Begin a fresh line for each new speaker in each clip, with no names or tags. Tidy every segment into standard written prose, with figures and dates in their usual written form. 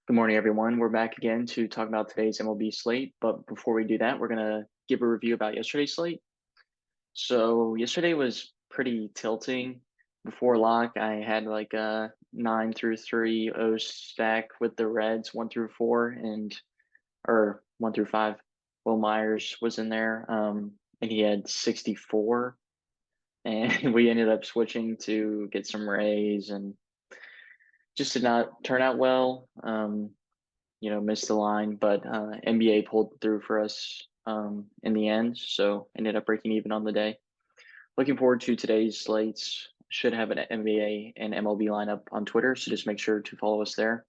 Good morning, everyone. We're back again to talk about today's MLB slate. But before we do that, we're going to give a review about yesterday's slate. So, yesterday was pretty tilting. Before lock, I had like a 9 through 3 O stack with the Reds, 1 through 4, or 1 through 5. Will Myers was in there, and he had 64. And we ended up switching to get some Rays and just did not turn out well. Missed the line, but NBA pulled through for us in the end, so ended up breaking even on the day. Looking forward to today's slates. Should have an NBA and MLB lineup on Twitter, so just make sure to follow us there.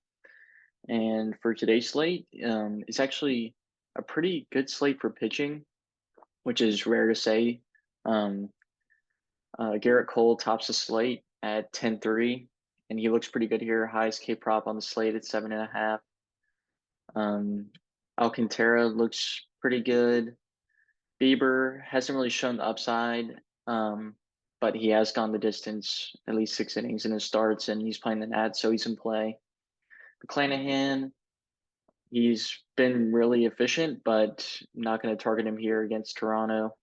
And for today's slate, it's actually a pretty good slate for pitching, which is rare to say. Um, Garrett Cole tops the slate at 10-3, and he looks pretty good here. Highest K prop on the slate at 7.5. Um, Alcantara looks pretty good. Bieber hasn't really shown the upside, but he has gone the distance, at least 6 innings in his starts, and he's playing the Nats, so he's in play. McClanahan, he's been really efficient, but not going to target him here against Toronto.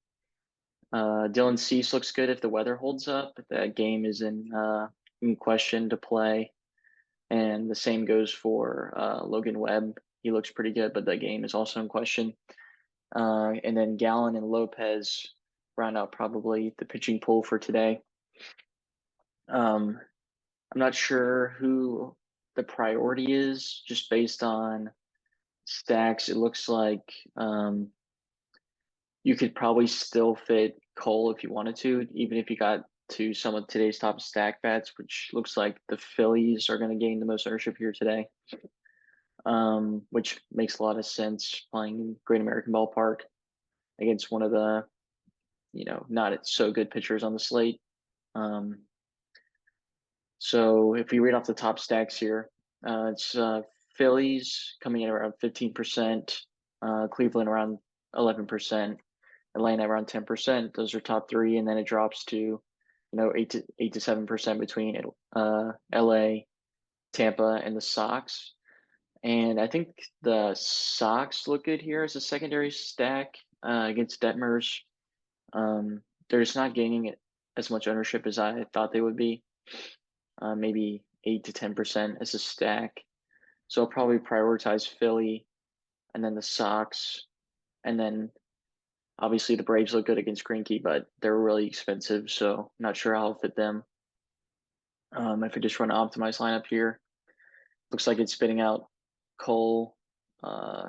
Dylan Cease looks good if the weather holds up. That game is in question to play. And the same goes for Logan Webb. He looks pretty good, but the game is also in question. And then Gallen and Lopez round out probably the pitching pool for today. I'm not sure who the priority is just based on stacks. It looks like you could probably still fit Cole if you wanted to, even if you got to some of today's top stack bets, which looks like the Phillies are going to gain the most ownership here today, which makes a lot of sense playing Great American Ballpark against one of the, not so good pitchers on the slate. Um, so if we read off the top stacks here, it's Phillies coming in around 15%, Cleveland around 11%, Atlanta around 10%. Those are top three, and then it drops to 8 to 7% between LA, Tampa, and the Sox. And I think the Sox look good here as a secondary stack against Detmers. They're just not gaining as much ownership as I thought they would be. Maybe 8 to 10% as a stack. So I'll probably prioritize Philly and then the Sox. And then obviously the Braves look good against Greinke, but they're really expensive. So I'm not sure how I'll fit them. If I just run an optimized lineup here, looks like it's spitting out Cole,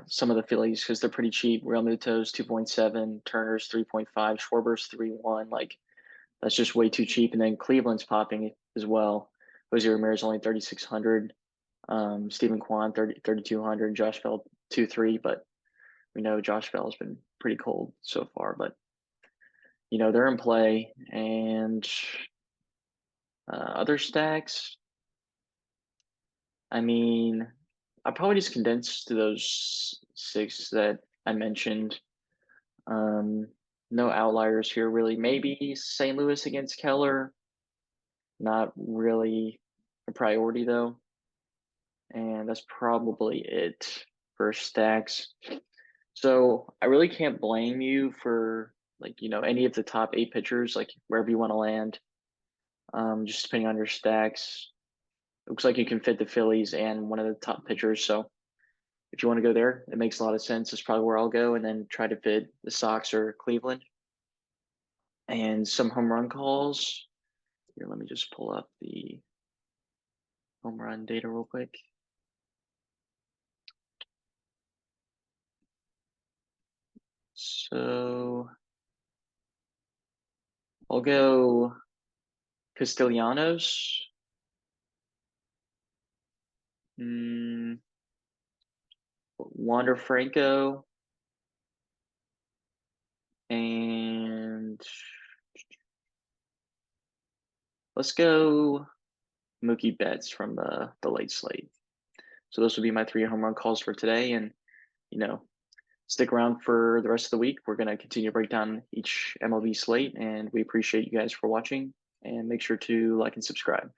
some of the Phillies because they're pretty cheap. Real Muto's 2.7, Turner's 3.5, Schwarber's 3.1. Like that's just way too cheap. And then Cleveland's popping as well. Jose Ramirez only 3,600. Stephen Kwan 3,200. Josh Bell 2.3. But we know Josh Bell has been pretty cold so far. But they're in play. And other stacks, I mean, I probably just condensed to those six that I mentioned. Um, no outliers here, really. Maybe St. Louis against Keller. Not really a priority, though. And that's probably it for stacks. So I really can't blame you for any of the top 8 pitchers, like wherever you want to land. Just depending on your stacks. Looks like you can fit the Phillies and one of the top pitchers. So if you want to go there, it makes a lot of sense. It's probably where I'll go and then try to fit the Sox or Cleveland. And some home run calls. Here, let me just pull up the home run data real quick. So I'll go Castellanos. Mm, Wander Franco. And let's go Mookie Betts from the late slate. So those would be my 3 home run calls for today. And, you know, stick around for the rest of the week. We're going to continue to break down each MLB slate, and we appreciate you guys for watching. And make sure to like and subscribe.